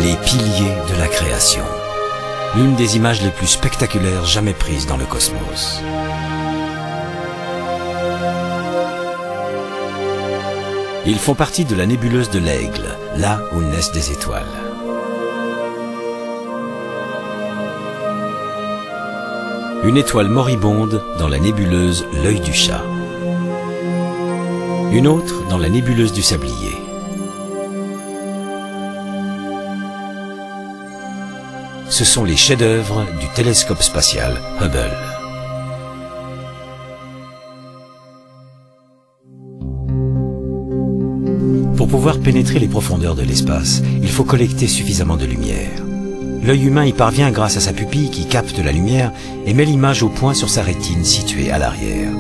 Les piliers de la création. L'une des images les plus spectaculaires jamais prises dans le cosmos. Ils font partie de la nébuleuse de l'Aigle, là où naissent des étoiles. Une étoile moribonde dans la nébuleuse l'Œil du Chat. Une autre dans la nébuleuse du Sablier. Ce sont les chefs-d'œuvre du télescope spatial Hubble. Pour pouvoir pénétrer les profondeurs de l'espace, il faut collecter suffisamment de lumière. L'œil humain y parvient grâce à sa pupille qui capte la lumière et met l'image au point sur sa rétine située à l'arrière.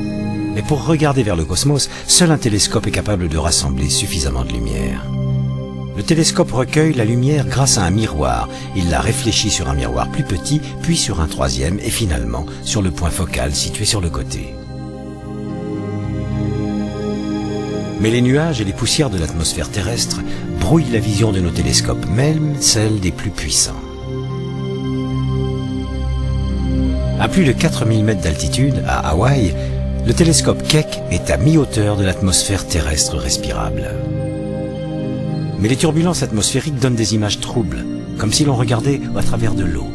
Mais pour regarder vers le cosmos, seul un télescope est capable de rassembler suffisamment de lumière. Le télescope recueille la lumière grâce à un miroir. Il la réfléchit sur un miroir plus petit, puis sur un troisième et finalement sur le point focal situé sur le côté. Mais les nuages et les poussières de l'atmosphère terrestre brouillent la vision de nos télescopes, même celle des plus puissants. À plus de 4000 mètres d'altitude, à Hawaï, le télescope Keck est à mi-hauteur de l'atmosphère terrestre respirable. Mais les turbulences atmosphériques donnent des images troubles, comme si l'on regardait à travers de l'eau.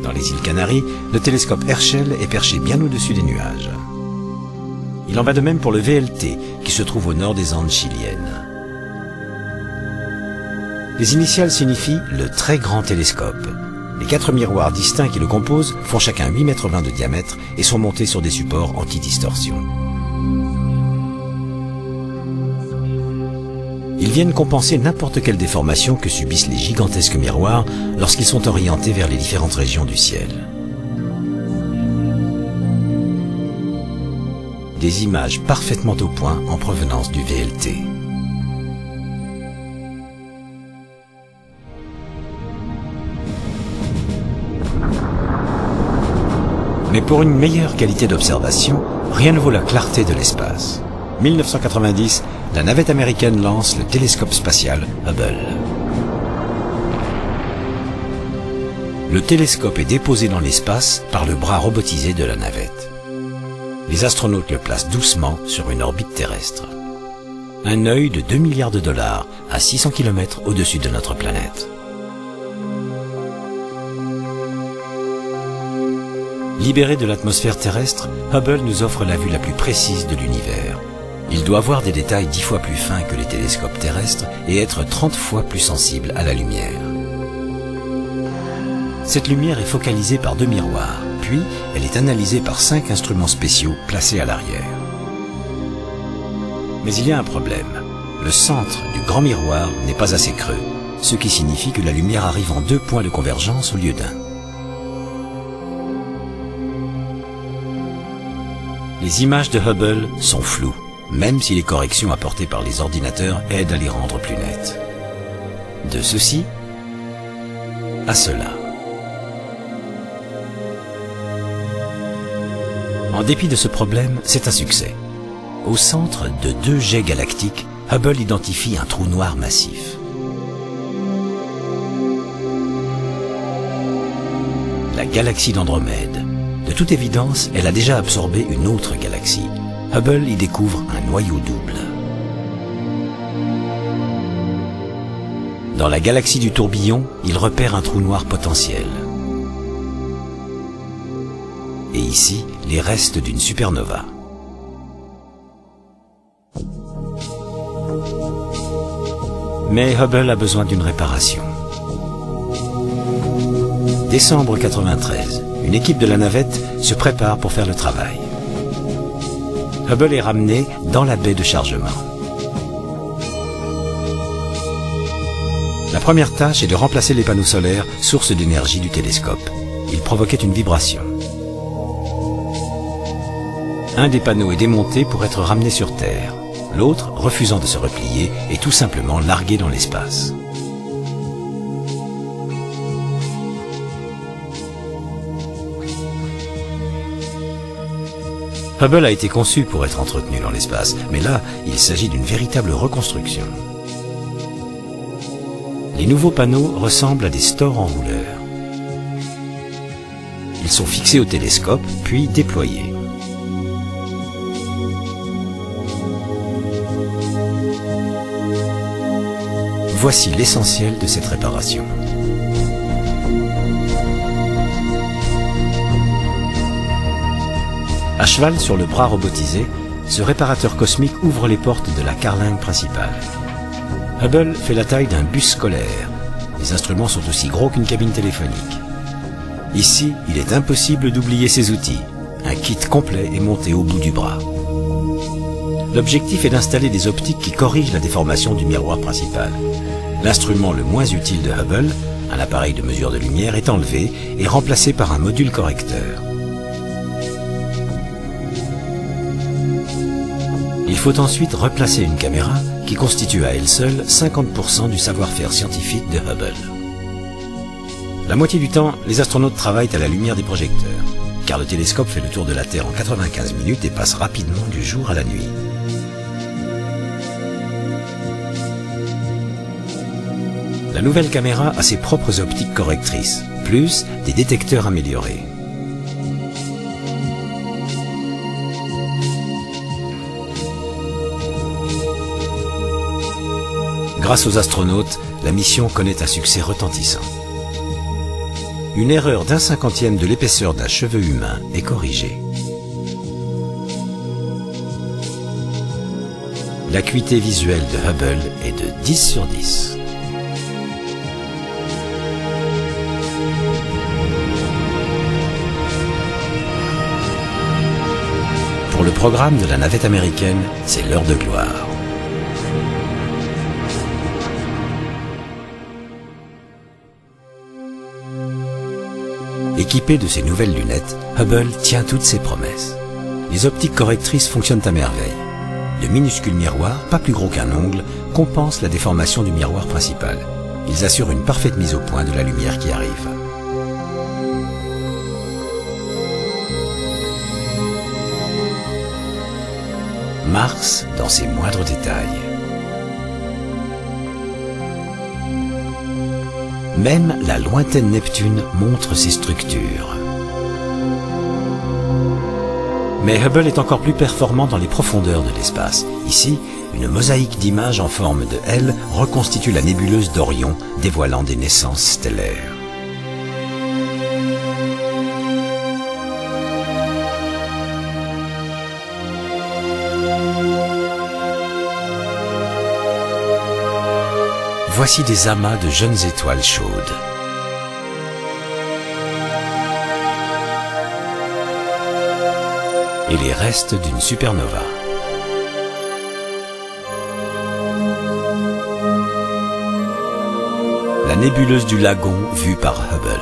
Dans les îles Canaries, le télescope Herschel est perché bien au-dessus des nuages. Il en va de même pour le VLT, qui se trouve au nord des Andes chiliennes. Les initiales signifient le très grand télescope. Les 4 miroirs distincts qui le composent font chacun 8,20 m de diamètre et sont montés sur des supports anti-distorsion. Ils viennent compenser n'importe quelle déformation que subissent les gigantesques miroirs lorsqu'ils sont orientés vers les différentes régions du ciel. Des images parfaitement au point en provenance du VLT. Mais pour une meilleure qualité d'observation, rien ne vaut la clarté de l'espace. 1990, la navette américaine lance le télescope spatial Hubble. Le télescope est déposé dans l'espace par le bras robotisé de la navette. Les astronautes le placent doucement sur une orbite terrestre. Un œil de 2 milliards de dollars à 600 km au-dessus de notre planète. Libéré de l'atmosphère terrestre, Hubble nous offre la vue la plus précise de l'univers. Il doit voir des détails 10 fois plus fins que les télescopes terrestres et être 30 fois plus sensible à la lumière. Cette lumière est focalisée par 2 miroirs, puis elle est analysée par 5 instruments spéciaux placés à l'arrière. Mais il y a un problème. Le centre du grand miroir n'est pas assez creux, ce qui signifie que la lumière arrive en 2 points de convergence au lieu d'un. Les images de Hubble sont floues, même si les corrections apportées par les ordinateurs aident à les rendre plus nettes. De ceci à cela. En dépit de ce problème, c'est un succès. Au centre de 2 jets galactiques, Hubble identifie un trou noir massif. La galaxie d'Andromède. De toute évidence, elle a déjà absorbé une autre galaxie. Hubble y découvre un noyau double. Dans la galaxie du tourbillon, il repère un trou noir potentiel. Et ici, les restes d'une supernova. Mais Hubble a besoin d'une réparation. Décembre 93, une équipe de la navette se prépare pour faire le travail. Hubble est ramené dans la baie de chargement. La première tâche est de remplacer les panneaux solaires, source d'énergie du télescope. Ils provoquaient une vibration. Un des panneaux est démonté pour être ramené sur Terre. L'autre, refusant de se replier, est tout simplement largué dans l'espace. Hubble a été conçu pour être entretenu dans l'espace, mais là, il s'agit d'une véritable reconstruction. Les nouveaux panneaux ressemblent à des stores enrouleurs. Ils sont fixés au télescope, puis déployés. Voici l'essentiel de cette réparation. À cheval sur le bras robotisé, ce réparateur cosmique ouvre les portes de la carlingue principale. Hubble fait la taille d'un bus scolaire. Les instruments sont aussi gros qu'une cabine téléphonique. Ici, il est impossible d'oublier ses outils. Un kit complet est monté au bout du bras. L'objectif est d'installer des optiques qui corrigent la déformation du miroir principal. L'instrument le moins utile de Hubble, un appareil de mesure de lumière, est enlevé et remplacé par un module correcteur. Il faut ensuite replacer une caméra qui constitue à elle seule 50% du savoir-faire scientifique de Hubble. La moitié du temps, les astronautes travaillent à la lumière des projecteurs, car le télescope fait le tour de la Terre en 95 minutes et passe rapidement du jour à la nuit. La nouvelle caméra a ses propres optiques correctrices, plus des détecteurs améliorés. Grâce aux astronautes, la mission connaît un succès retentissant. Une erreur d'1 cinquantième de l'épaisseur d'un cheveu humain est corrigée. L'acuité visuelle de Hubble est de 10 sur 10. Pour le programme de la navette américaine, c'est l'heure de gloire. Équipé de ces nouvelles lunettes, Hubble tient toutes ses promesses. Les optiques correctrices fonctionnent à merveille. De minuscules miroirs, pas plus gros qu'un ongle, compensent la déformation du miroir principal. Ils assurent une parfaite mise au point de la lumière qui arrive. Mars dans ses moindres détails. Même la lointaine Neptune montre ses structures. Mais Hubble est encore plus performant dans les profondeurs de l'espace. Ici, une mosaïque d'images en forme de L reconstitue la nébuleuse d'Orion, dévoilant des naissances stellaires. Voici des amas de jeunes étoiles chaudes. Et les restes d'une supernova. La nébuleuse du Lagon vue par Hubble.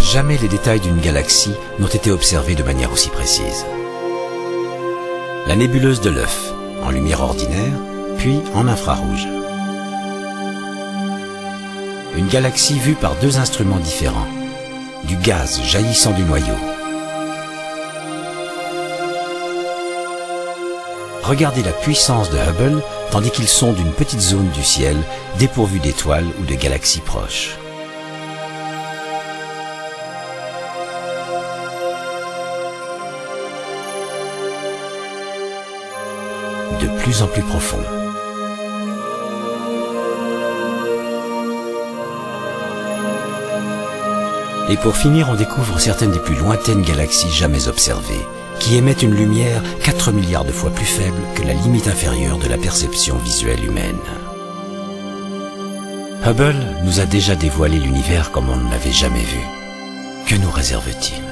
Jamais les détails d'une galaxie n'ont été observés de manière aussi précise. La nébuleuse de l'œuf, en lumière ordinaire, puis en infrarouge. Une galaxie vue par deux instruments différents, du gaz jaillissant du noyau. Regardez la puissance de Hubble tandis qu'il sonde une petite zone du ciel dépourvue d'étoiles ou de galaxies proches. De plus en plus profond. Et pour finir, on découvre certaines des plus lointaines galaxies jamais observées, qui émettent une lumière 4 milliards de fois plus faible que la limite inférieure de la perception visuelle humaine. Hubble nous a déjà dévoilé l'univers comme on ne l'avait jamais vu. Que nous réserve-t-il ?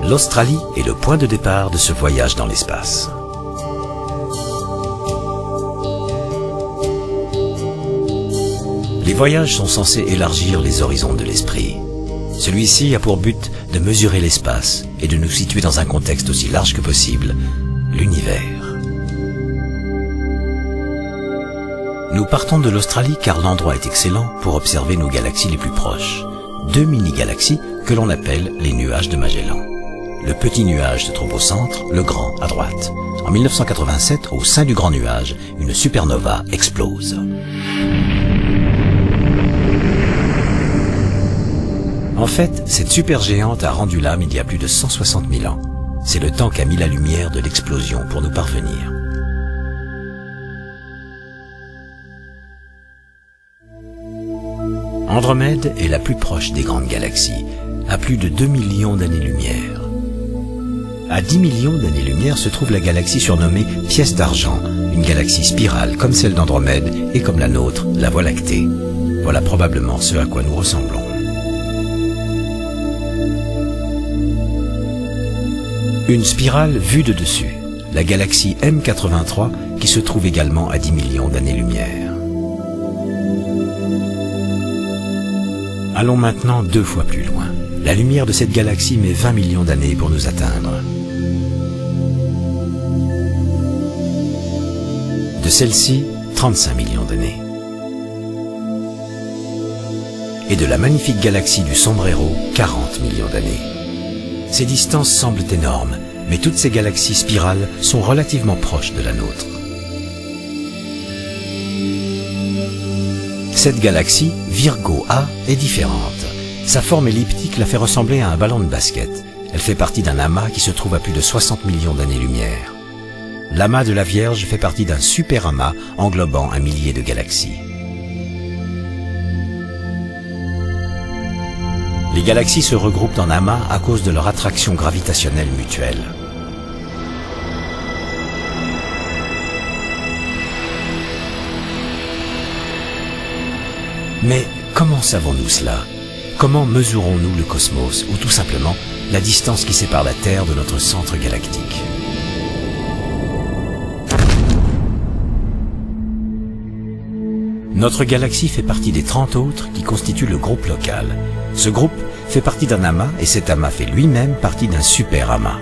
L'Australie est le point de départ de ce voyage dans l'espace. Les voyages sont censés élargir les horizons de l'esprit. Celui-ci a pour but de mesurer l'espace et de nous situer dans un contexte aussi large que possible, l'univers. Nous partons de l'Australie car l'endroit est excellent pour observer nos galaxies les plus proches. 2 mini-galaxies que l'on appelle les nuages de Magellan. Le petit nuage se trouve au centre, le grand à droite. En 1987, au sein du grand nuage, une supernova explose. En fait, cette supergéante a rendu l'âme il y a plus de 160 000 ans. C'est le temps qu'a mis la lumière de l'explosion pour nous parvenir. Andromède est la plus proche des grandes galaxies, à plus de 2 millions d'années-lumière. À 10 millions d'années-lumière se trouve la galaxie surnommée Pièce d'argent, une galaxie spirale comme celle d'Andromède et comme la nôtre, la Voie lactée. Voilà probablement ce à quoi nous ressemblons. Une spirale vue de dessus, la galaxie M83 qui se trouve également à 10 millions d'années-lumière. Allons maintenant 2 fois plus loin. La lumière de cette galaxie met 20 millions d'années pour nous atteindre. De celle-ci, 35 millions d'années. Et de la magnifique galaxie du Sombrero, 40 millions d'années. Ces distances semblent énormes, mais toutes ces galaxies spirales sont relativement proches de la nôtre. Cette galaxie, Virgo A, est différente. Sa forme elliptique la fait ressembler à un ballon de basket. Elle fait partie d'un amas qui se trouve à plus de 60 millions d'années-lumière. L'amas de la Vierge fait partie d'un super amas englobant un millier de galaxies. Les galaxies se regroupent en amas à cause de leur attraction gravitationnelle mutuelle. Mais comment savons-nous cela? Comment mesurons-nous le cosmos, ou tout simplement la distance qui sépare la Terre de notre centre galactique? Notre galaxie fait partie des 30 autres qui constituent le groupe local. Ce groupe fait partie d'un amas et cet amas fait lui-même partie d'un super amas.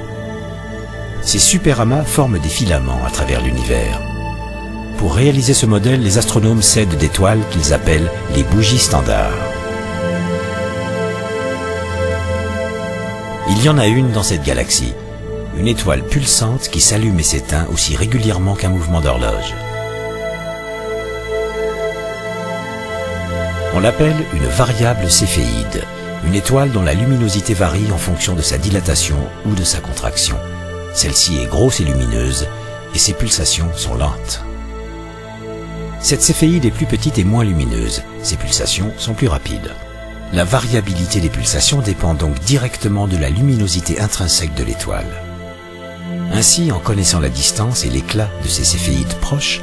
Ces super amas forment des filaments à travers l'univers. Pour réaliser ce modèle, les astronomes s'aident d'étoiles qu'ils appellent les bougies standards. Il y en a une dans cette galaxie, une étoile pulsante qui s'allume et s'éteint aussi régulièrement qu'un mouvement d'horloge. On l'appelle une variable céphéide, une étoile dont la luminosité varie en fonction de sa dilatation ou de sa contraction. Celle-ci est grosse et lumineuse, et ses pulsations sont lentes. Cette céphéide est plus petite et moins lumineuse, ses pulsations sont plus rapides. La variabilité des pulsations dépend donc directement de la luminosité intrinsèque de l'étoile. Ainsi, en connaissant la distance et l'éclat de ces céphéides proches,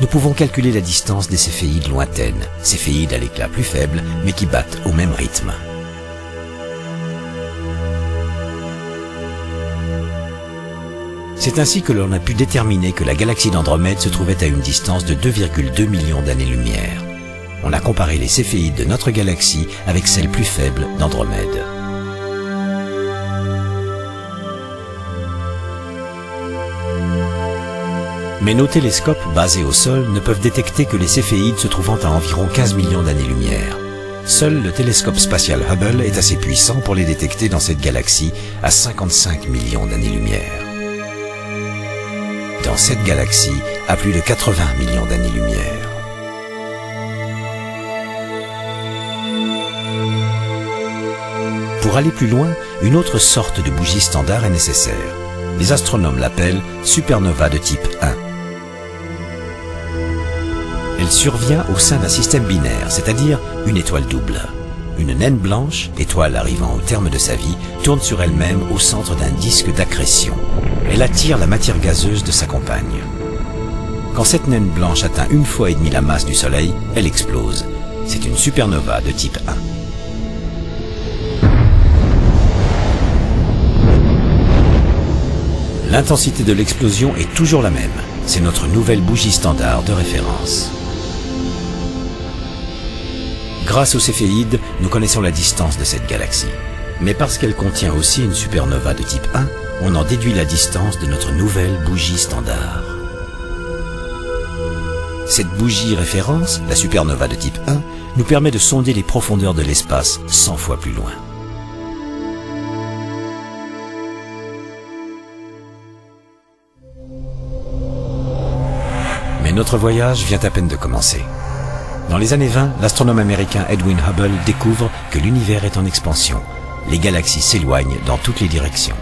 nous pouvons calculer la distance des céphéides lointaines, céphéides à l'éclat plus faible, mais qui battent au même rythme. C'est ainsi que l'on a pu déterminer que la galaxie d'Andromède se trouvait à une distance de 2,2 millions d'années-lumière. On a comparé les céphéides de notre galaxie avec celles plus faibles d'Andromède. Mais nos télescopes basés au sol ne peuvent détecter que les céphéides se trouvant à environ 15 millions d'années-lumière. Seul le télescope spatial Hubble est assez puissant pour les détecter dans cette galaxie à 55 millions d'années-lumière. Dans cette galaxie, à plus de 80 millions d'années-lumière. Pour aller plus loin, une autre sorte de bougie standard est nécessaire. Les astronomes l'appellent supernova de type 1. Elle survient au sein d'un système binaire, c'est-à-dire une étoile double. Une naine blanche, étoile arrivant au terme de sa vie, tourne sur elle-même au centre d'un disque d'accrétion. Elle attire la matière gazeuse de sa compagne. Quand cette naine blanche atteint 1,5 fois la masse du Soleil, elle explose. C'est une supernova de type 1. L'intensité de l'explosion est toujours la même. C'est notre nouvelle bougie standard de référence. Grâce aux céphéides, nous connaissons la distance de cette galaxie. Mais parce qu'elle contient aussi une supernova de type 1, on en déduit la distance de notre nouvelle bougie standard. Cette bougie référence, la supernova de type 1, nous permet de sonder les profondeurs de l'espace 100 fois plus loin. Mais notre voyage vient à peine de commencer. Dans les années 20, l'astronome américain Edwin Hubble découvre que l'univers est en expansion. Les galaxies s'éloignent dans toutes les directions.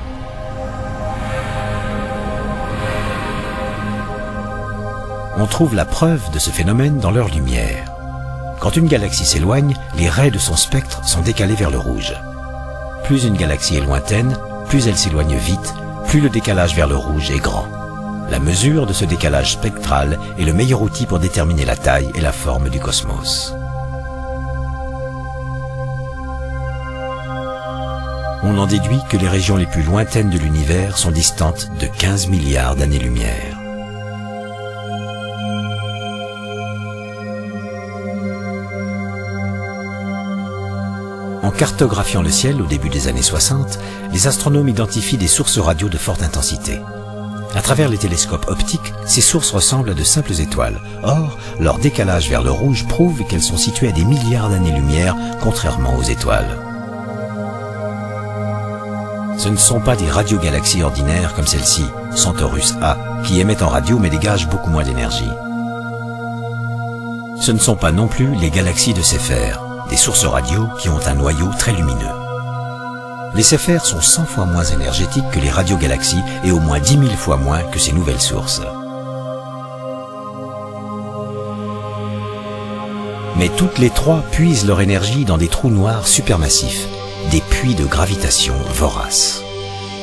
On trouve la preuve de ce phénomène dans leur lumière. Quand une galaxie s'éloigne, les raies de son spectre sont décalées vers le rouge. Plus une galaxie est lointaine, plus elle s'éloigne vite, plus le décalage vers le rouge est grand. La mesure de ce décalage spectral est le meilleur outil pour déterminer la taille et la forme du cosmos. On en déduit que les régions les plus lointaines de l'univers sont distantes de 15 milliards d'années-lumière. En cartographiant le ciel au début des années 60, les astronomes identifient des sources radio de forte intensité. À travers les télescopes optiques, ces sources ressemblent à de simples étoiles. Or, leur décalage vers le rouge prouve qu'elles sont situées à des milliards d'années-lumière, contrairement aux étoiles. Ce ne sont pas des radiogalaxies ordinaires comme celle-ci, Centaurus A, qui émettent en radio mais dégagent beaucoup moins d'énergie. Ce ne sont pas non plus les galaxies de Seyfert, des sources radio qui ont un noyau très lumineux. Les Seyfert sont 100 fois moins énergétiques que les radiogalaxies et au moins 10 000 fois moins que ces nouvelles sources. Mais toutes les trois puisent leur énergie dans des trous noirs supermassifs, des puits de gravitation voraces.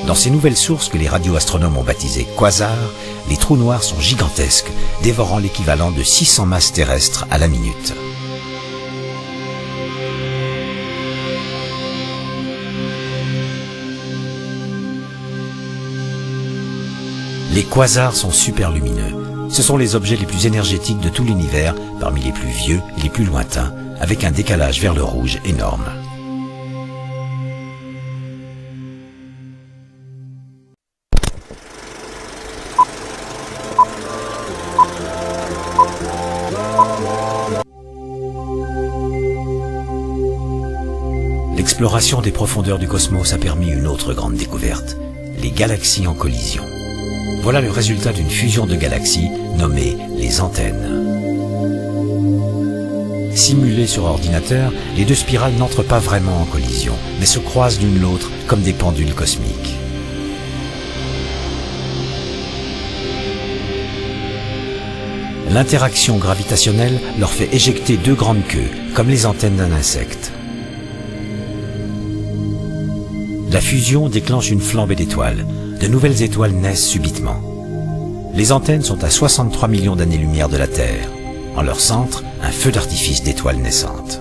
Dans ces nouvelles sources que les radioastronomes ont baptisées quasars, les trous noirs sont gigantesques, dévorant l'équivalent de 600 masses terrestres à la minute. Les quasars sont super lumineux. Ce sont les objets les plus énergétiques de tout l'univers, parmi les plus vieux et les plus lointains, avec un décalage vers le rouge énorme. L'exploration des profondeurs du cosmos a permis une autre grande découverte, les galaxies en collision. Voilà le résultat d'une fusion de galaxies nommée les antennes. Simulées sur ordinateur, les deux spirales n'entrent pas vraiment en collision, mais se croisent l'une l'autre comme des pendules cosmiques. L'interaction gravitationnelle leur fait éjecter deux grandes queues, comme les antennes d'un insecte. La fusion déclenche une flambée d'étoiles. De nouvelles étoiles naissent subitement. Les antennes sont à 63 millions d'années-lumière de la Terre. En leur centre, un feu d'artifice d'étoiles naissantes.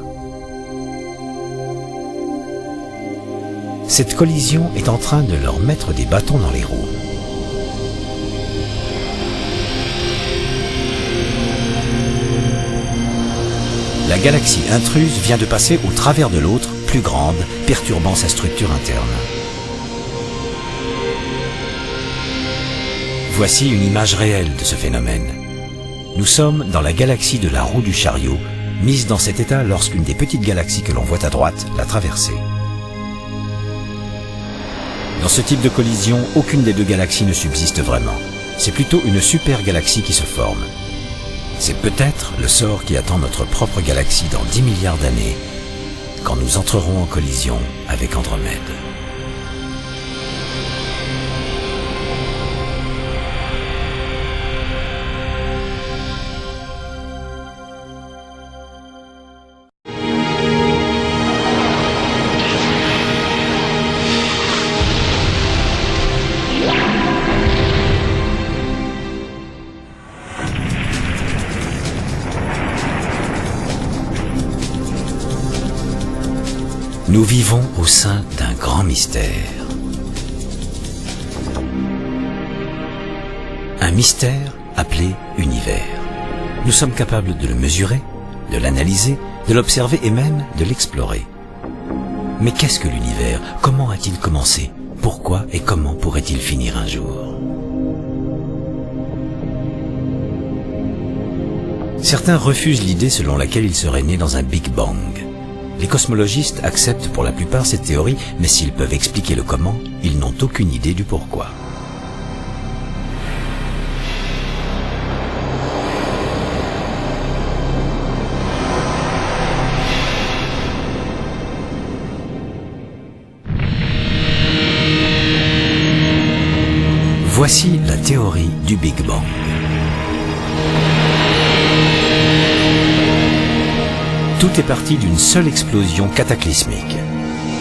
Cette collision est en train de leur mettre des bâtons dans les roues. La galaxie intruse vient de passer au travers de l'autre, plus grande, perturbant sa structure interne. Voici une image réelle de ce phénomène. Nous sommes dans la galaxie de la roue du chariot, mise dans cet état lorsqu'une des petites galaxies que l'on voit à droite l'a traversée. Dans ce type de collision, aucune des deux galaxies ne subsiste vraiment. C'est plutôt une super-galaxie qui se forme. C'est peut-être le sort qui attend notre propre galaxie dans 10 milliards d'années, quand nous entrerons en collision avec Andromède. Nous vivons au sein d'un grand mystère. Un mystère appelé univers. Nous sommes capables de le mesurer, de l'analyser, de l'observer et même de l'explorer. Mais qu'est-ce que l'univers? Comment a-t-il commencé? Pourquoi et comment pourrait-il finir un jour? Certains refusent l'idée selon laquelle il serait né dans un Big Bang. Les cosmologistes acceptent pour la plupart cette théorie, mais s'ils peuvent expliquer le comment, ils n'ont aucune idée du pourquoi. Voici la théorie du Big Bang. Tout est parti d'une seule explosion cataclysmique.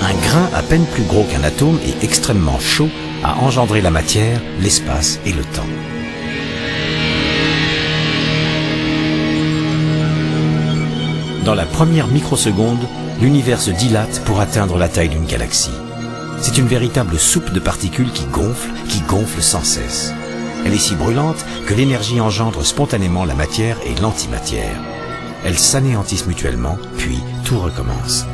Un grain à peine plus gros qu'un atome et extrêmement chaud a engendré la matière, l'espace et le temps. Dans la première microseconde, l'univers se dilate pour atteindre la taille d'une galaxie. C'est une véritable soupe de particules qui gonfle sans cesse. Elle est si brûlante que l'énergie engendre spontanément la matière et l'antimatière. Elles s'anéantissent mutuellement, puis tout recommence.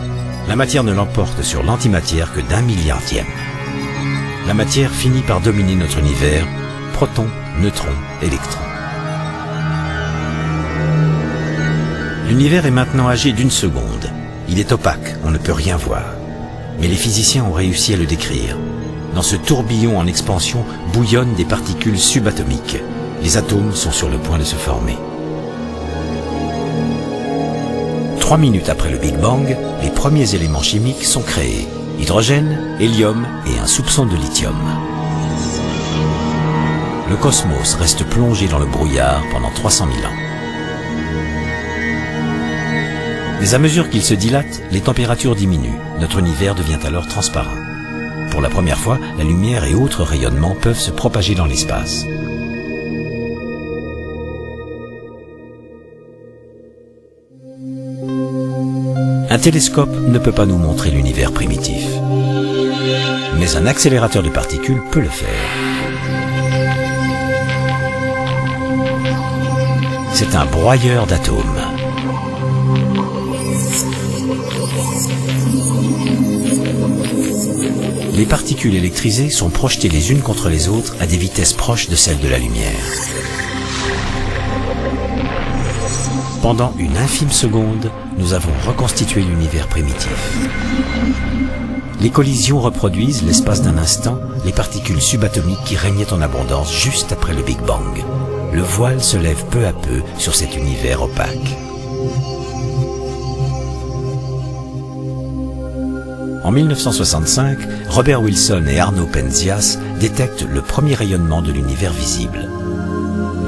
La matière ne l'emporte sur l'antimatière que d'1 milliardième. La matière finit par dominer notre univers, protons, neutrons, électrons. L'univers est maintenant âgé d'1 seconde. Il est opaque, on ne peut rien voir. Mais les physiciens ont réussi à le décrire. Dans ce tourbillon en expansion bouillonnent des particules subatomiques. Les atomes sont sur le point de se former. 3 minutes après le Big Bang, les premiers éléments chimiques sont créés. Hydrogène, hélium et un soupçon de lithium. Le cosmos reste plongé dans le brouillard pendant 300 000 ans. Mais à mesure qu'il se dilate, les températures diminuent. Notre univers devient alors transparent. Pour la première fois, la lumière et autres rayonnements peuvent se propager dans l'espace. Un télescope ne peut pas nous montrer l'univers primitif. Mais un accélérateur de particules peut le faire. C'est un broyeur d'atomes. Les particules électrisées sont projetées les unes contre les autres à des vitesses proches de celles de la lumière. Pendant une infime seconde, nous avons reconstitué l'univers primitif. Les collisions reproduisent, l'espace d'un instant, les particules subatomiques qui régnaient en abondance juste après le Big Bang. Le voile se lève peu à peu sur cet univers opaque. En 1965, Robert Wilson et Arno Penzias détectent le premier rayonnement de l'univers visible.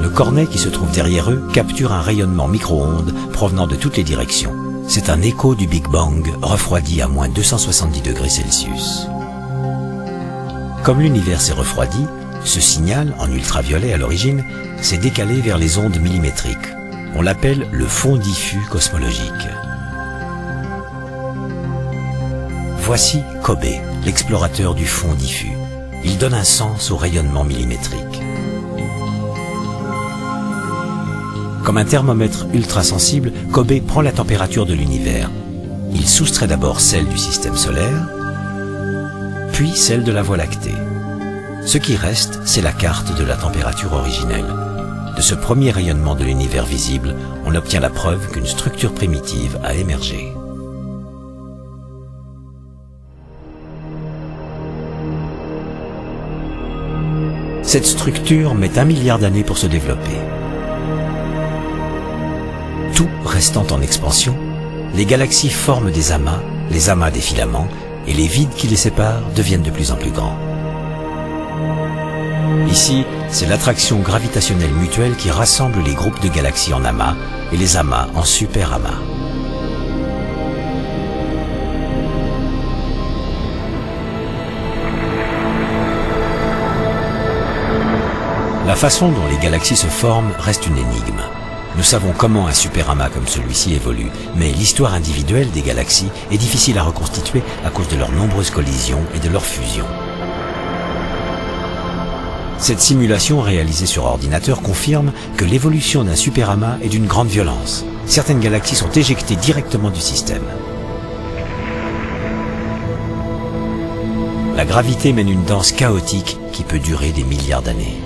Le cornet qui se trouve derrière eux capture un rayonnement micro-ondes provenant de toutes les directions. C'est un écho du Big Bang refroidi à moins 270 degrés Celsius. Comme l'univers s'est refroidi, ce signal, en ultraviolet à l'origine, s'est décalé vers les ondes millimétriques. On l'appelle le fond diffus cosmologique. Voici Kobe, l'explorateur du fond diffus. Il donne un sens au rayonnement millimétrique. Comme un thermomètre ultrasensible, Kobe prend la température de l'univers. Il soustrait d'abord celle du système solaire, puis celle de la Voie lactée. Ce qui reste, c'est la carte de la température originelle. De ce premier rayonnement de l'univers visible, on obtient la preuve qu'une structure primitive a émergé. Cette structure met 1 milliard d'années pour se développer. Tout restant en expansion, les galaxies forment des amas, les amas des filaments, et les vides qui les séparent deviennent de plus en plus grands. Ici, c'est l'attraction gravitationnelle mutuelle qui rassemble les groupes de galaxies en amas et les amas en superamas. La façon dont les galaxies se forment reste une énigme. Nous savons comment un superamas comme celui-ci évolue, mais l'histoire individuelle des galaxies est difficile à reconstituer à cause de leurs nombreuses collisions et de leur fusion. Cette simulation réalisée sur ordinateur confirme que l'évolution d'un superamas est d'une grande violence. certaines galaxies sont éjectées directement du système. La gravité mène une danse chaotique qui peut durer des milliards d'années.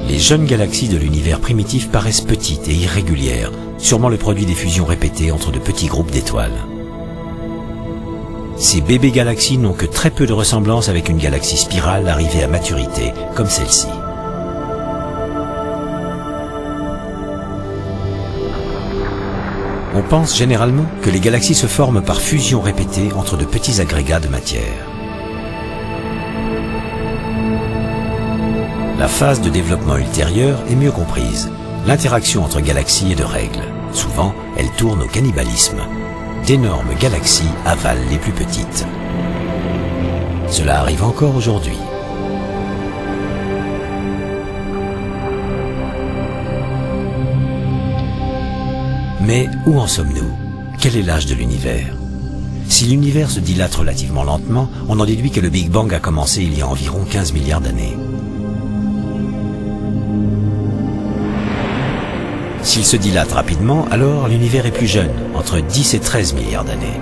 Les jeunes galaxies de l'univers primitif paraissent petites et irrégulières, sûrement le produit des fusions répétées entre de petits groupes d'étoiles. Ces bébés galaxies n'ont que très peu de ressemblance avec une galaxie spirale arrivée à maturité, comme celle-ci. On pense généralement que les galaxies se forment par fusion répétée entre de petits agrégats de matière. La phase de développement ultérieure est mieux comprise. L'interaction entre galaxies est de règle. Souvent, elle tourne au cannibalisme. D'énormes galaxies avalent les plus petites. Cela arrive encore aujourd'hui. Mais où en sommes-nous? Quel est l'âge de l'univers? Si l'univers se dilate relativement lentement, on en déduit que le Big Bang a commencé il y a environ 15 milliards d'années. S'il se dilate rapidement, alors l'univers est plus jeune, entre 10 et 13 milliards d'années.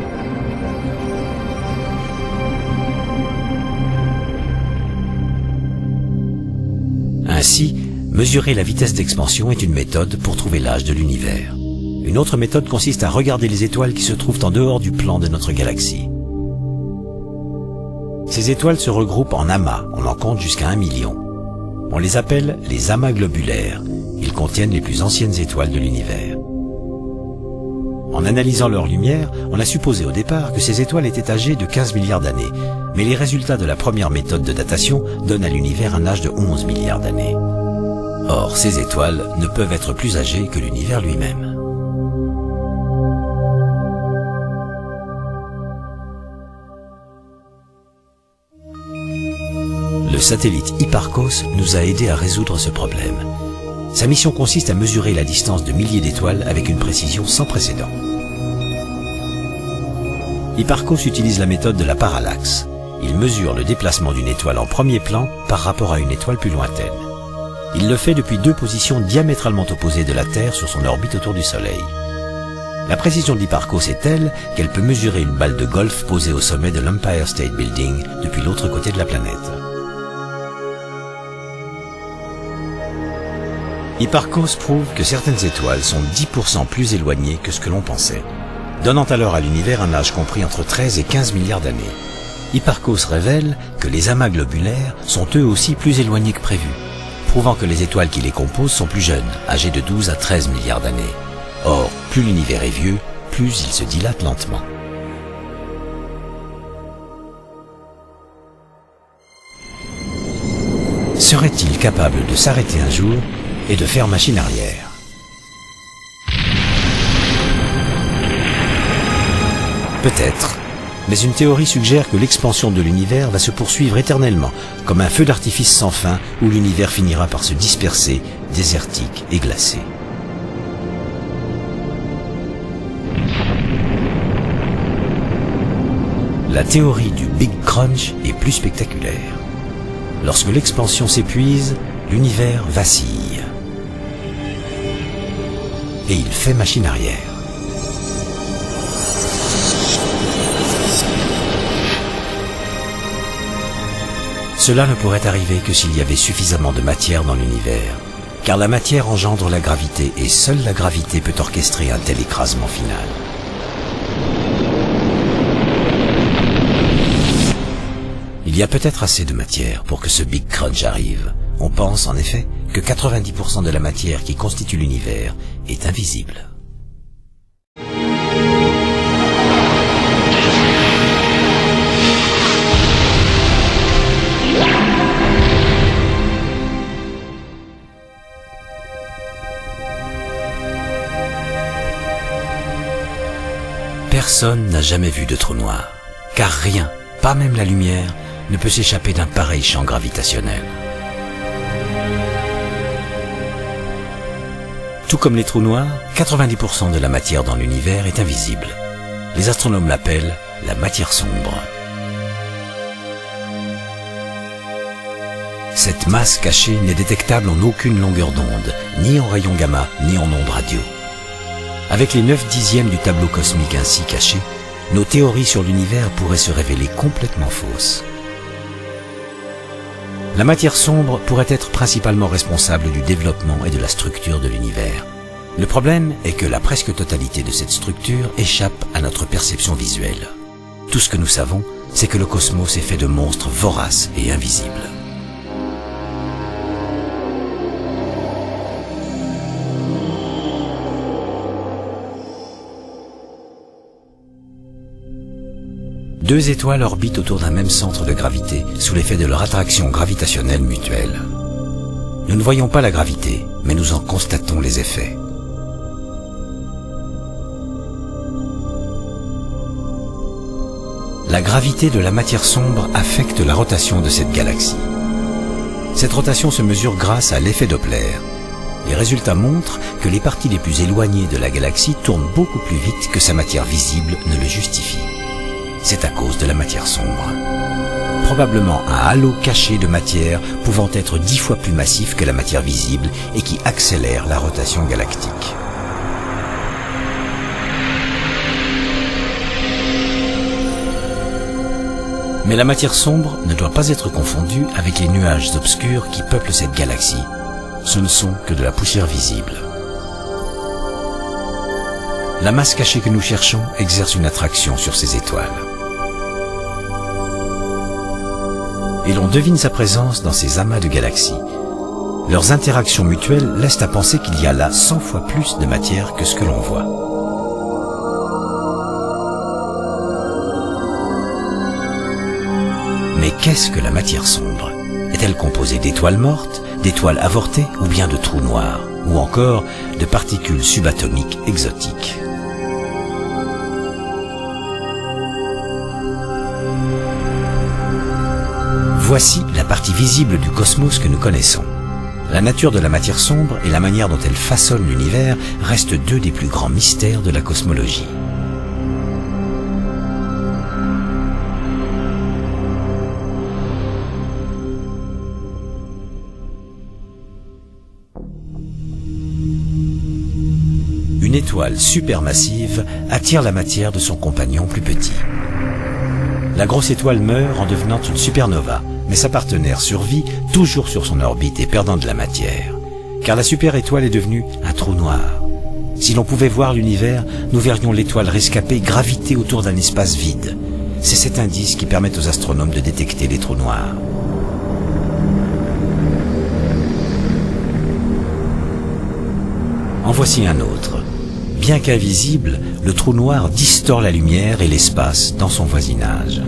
Ainsi, mesurer la vitesse d'expansion est une méthode pour trouver l'âge de l'univers. Une autre méthode consiste à regarder les étoiles qui se trouvent en dehors du plan de notre galaxie. Ces étoiles se regroupent en amas, on en compte jusqu'à 1 million. On les appelle les amas globulaires. Ils contiennent les plus anciennes étoiles de l'univers. En analysant leur lumière, on a supposé au départ que ces étoiles étaient âgées de 15 milliards d'années, mais les résultats de la première méthode de datation donnent à l'univers un âge de 11 milliards d'années. Or, ces étoiles ne peuvent être plus âgées que l'univers lui-même. Le satellite Hipparcos nous a aidés à résoudre ce problème. Sa mission consiste à mesurer la distance de milliers d'étoiles avec une précision sans précédent. Hipparcos utilise la méthode de la parallaxe. Il mesure le déplacement d'une étoile en premier plan par rapport à une étoile plus lointaine. Il le fait depuis deux positions diamétralement opposées de la Terre sur son orbite autour du Soleil. La précision d'Hipparcos est telle qu'elle peut mesurer une balle de golf posée au sommet de l'Empire State Building depuis l'autre côté de la planète. Hipparcos prouve que certaines étoiles sont 10% plus éloignées que ce que l'on pensait, donnant alors à l'univers un âge compris entre 13 et 15 milliards d'années. Hipparcos révèle que les amas globulaires sont eux aussi plus éloignés que prévu, prouvant que les étoiles qui les composent sont plus jeunes, âgées de 12 à 13 milliards d'années. Or, plus l'univers est vieux, plus il se dilate lentement. Serait-il capable de s'arrêter un jour et de faire machine arrière? Peut-être, mais une théorie suggère que l'expansion de l'univers va se poursuivre éternellement, comme un feu d'artifice sans fin où l'univers finira par se disperser, désertique et glacé. La théorie du Big Crunch est plus spectaculaire. Lorsque l'expansion s'épuise, l'univers vacille. Et il fait machine arrière. Cela ne pourrait arriver que s'il y avait suffisamment de matière dans l'univers, car la matière engendre la gravité et seule la gravité peut orchestrer un tel écrasement final. Il y a peut-être assez de matière pour que ce Big Crunch arrive. On pense en effet que 90% de la matière qui constitue l'univers est invisible. Personne n'a jamais vu de trou noir, car rien, pas même la lumière, ne peut s'échapper d'un pareil champ gravitationnel. Tout comme les trous noirs, 90% de la matière dans l'univers est invisible. Les astronomes l'appellent la matière sombre. Cette masse cachée n'est détectable en aucune longueur d'onde, ni en rayons gamma, ni en ondes radio. Avec les 9/10 du tableau cosmique ainsi caché, nos théories sur l'univers pourraient se révéler complètement fausses. La matière sombre pourrait être principalement responsable du développement et de la structure de l'univers. Le problème est que la presque totalité de cette structure échappe à notre perception visuelle. Tout ce que nous savons, c'est que le cosmos est fait de monstres voraces et invisibles. Deux étoiles orbitent autour d'un même centre de gravité sous l'effet de leur attraction gravitationnelle mutuelle. Nous ne voyons pas la gravité, mais nous en constatons les effets. La gravité de la matière sombre affecte la rotation de cette galaxie. Cette rotation se mesure grâce à l'effet Doppler. Les résultats montrent que les parties les plus éloignées de la galaxie tournent beaucoup plus vite que sa matière visible ne le justifie. C'est à cause de la matière sombre. Probablement un halo caché de matière pouvant être 10 fois plus massif que la matière visible et qui accélère la rotation galactique. Mais la matière sombre ne doit pas être confondue avec les nuages obscurs qui peuplent cette galaxie. Ce ne sont que de la poussière visible. La masse cachée que nous cherchons exerce une attraction sur ces étoiles. Et l'on devine sa présence dans ces amas de galaxies. Leurs interactions mutuelles laissent à penser qu'il y a là 100 fois plus de matière que ce que l'on voit. Mais qu'est-ce que la matière sombre? Est-elle composée d'étoiles mortes, d'étoiles avortées ou bien de trous noirs, ou encore de particules subatomiques exotiques? Voici la partie visible du cosmos que nous connaissons. La nature de la matière sombre et la manière dont elle façonne l'univers restent deux des plus grands mystères de la cosmologie. Une étoile supermassive attire la matière de son compagnon plus petit. La grosse étoile meurt en devenant une supernova, mais sa partenaire survit toujours sur son orbite et perdant de la matière, car la super-étoile est devenue un trou noir. Si l'on pouvait voir l'univers, nous verrions l'étoile rescapée graviter autour d'un espace vide. C'est cet indice qui permet aux astronomes de détecter les trous noirs. En voici un autre. Bien qu'invisible, le trou noir distord la lumière et l'espace dans son voisinage.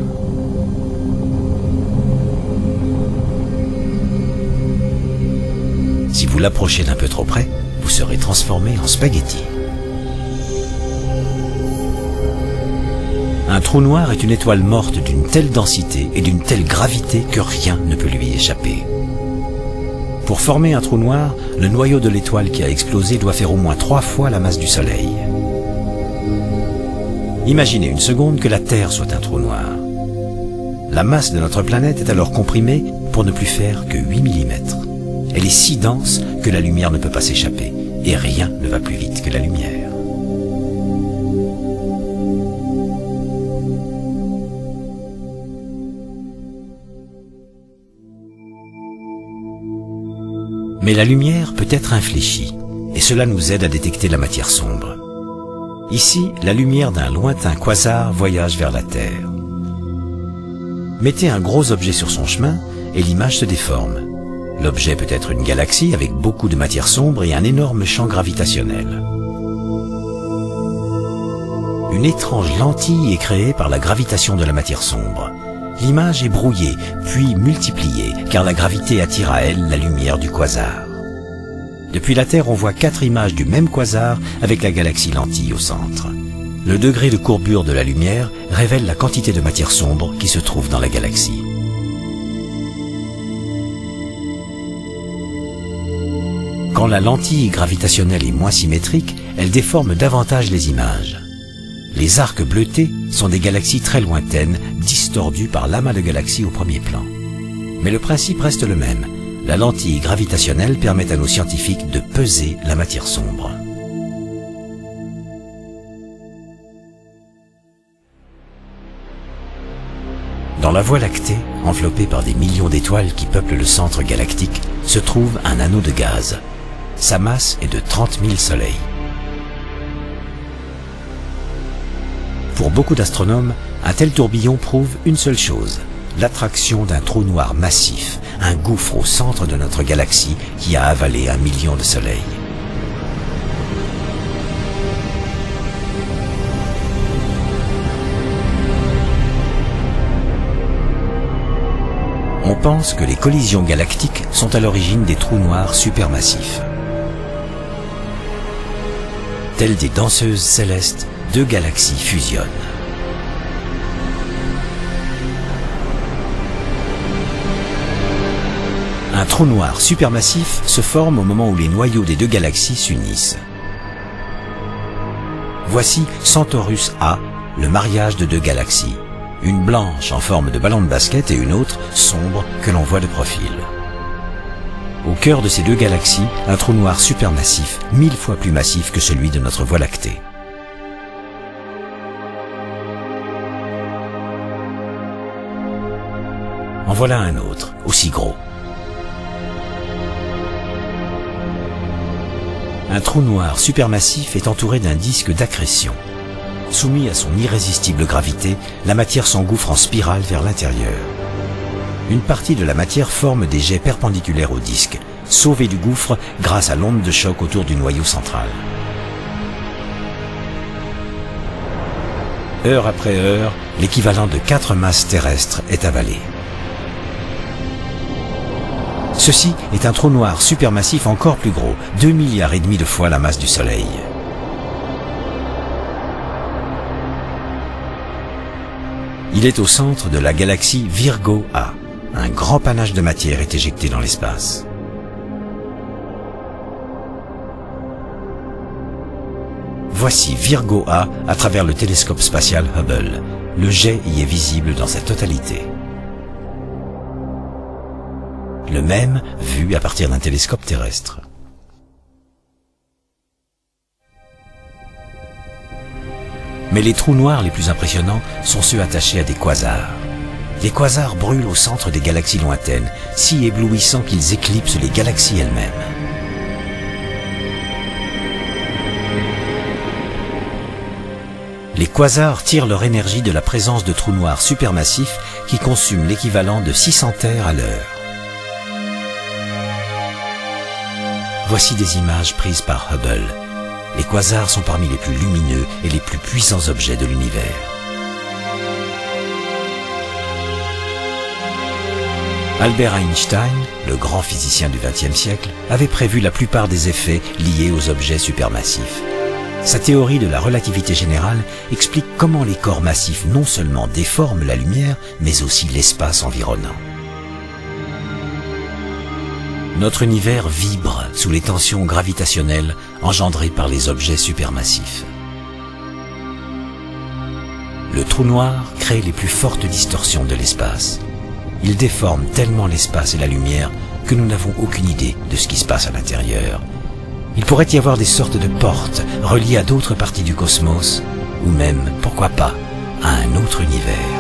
Si vous l'approchez d'un peu trop près, vous serez transformé en spaghetti. Un trou noir est une étoile morte d'une telle densité et d'une telle gravité que rien ne peut lui échapper. Pour former un trou noir, le noyau de l'étoile qui a explosé doit faire au moins 3 fois la masse du Soleil. Imaginez une seconde que la Terre soit un trou noir. La masse de notre planète est alors comprimée pour ne plus faire que 8 mm. Elle est si dense que la lumière ne peut pas s'échapper, et rien ne va plus vite que la lumière. Mais la lumière peut être infléchie, et cela nous aide à détecter la matière sombre. Ici, la lumière d'un lointain quasar voyage vers la Terre. Mettez un gros objet sur son chemin, et l'image se déforme. L'objet peut être une galaxie avec beaucoup de matière sombre et un énorme champ gravitationnel. Une étrange lentille est créée par la gravitation de la matière sombre. L'image est brouillée, puis multipliée, car la gravité attire à elle la lumière du quasar. Depuis la Terre, on voit 4 images du même quasar avec la galaxie lentille au centre. Le degré de courbure de la lumière révèle la quantité de matière sombre qui se trouve dans la galaxie. Quand la lentille gravitationnelle est moins symétrique, elle déforme davantage les images. Les arcs bleutés sont des galaxies très lointaines, distordues par l'amas de galaxies au premier plan. Mais le principe reste le même. La lentille gravitationnelle permet à nos scientifiques de peser la matière sombre. Dans la Voie lactée, enveloppée par des millions d'étoiles qui peuplent le centre galactique, se trouve un anneau de gaz. Sa masse est de 30 000 soleils. Pour beaucoup d'astronomes, un tel tourbillon prouve une seule chose, l'attraction d'un trou noir massif, un gouffre au centre de notre galaxie qui a avalé 1 million de soleils. On pense que les collisions galactiques sont à l'origine des trous noirs supermassifs. Telles des danseuses célestes, deux galaxies fusionnent. Un trou noir supermassif se forme au moment où les noyaux des deux galaxies s'unissent. Voici Centaurus A, le mariage de deux galaxies. Une blanche en forme de ballon de basket et une autre sombre que l'on voit de profil. Au cœur de ces deux galaxies, un trou noir supermassif, 1000 fois plus massif que celui de notre Voie lactée. En voilà un autre, aussi gros. Un trou noir supermassif est entouré d'un disque d'accrétion. Soumis à son irrésistible gravité, la matière s'engouffre en spirale vers l'intérieur. Une partie de la matière forme des jets perpendiculaires au disque, sauvée du gouffre grâce à l'onde de choc autour du noyau central. Heure après heure, l'équivalent de 4 masses terrestres est avalé. Ceci est un trou noir supermassif encore plus gros, 2,5 milliards de fois la masse du Soleil. Il est au centre de la galaxie Virgo A. Un grand panache de matière est éjecté dans l'espace. Voici Virgo A à travers le télescope spatial Hubble. Le jet y est visible dans sa totalité. Le même vu à partir d'un télescope terrestre. Mais les trous noirs les plus impressionnants sont ceux attachés à des quasars. Les quasars brûlent au centre des galaxies lointaines, si éblouissants qu'ils éclipsent les galaxies elles-mêmes. Les quasars tirent leur énergie de la présence de trous noirs supermassifs qui consument l'équivalent de 600 terres à l'heure. Voici des images prises par Hubble. Les quasars sont parmi les plus lumineux et les plus puissants objets de l'univers. Albert Einstein, le grand physicien du XXe siècle, avait prévu la plupart des effets liés aux objets supermassifs. Sa théorie de la relativité générale explique comment les corps massifs non seulement déforment la lumière, mais aussi l'espace environnant. Notre univers vibre sous les tensions gravitationnelles engendrées par les objets supermassifs. Le trou noir crée les plus fortes distorsions de l'espace. Il déforme tellement l'espace et la lumière que nous n'avons aucune idée de ce qui se passe à l'intérieur. Il pourrait y avoir des sortes de portes reliées à d'autres parties du cosmos, ou même, pourquoi pas, à un autre univers.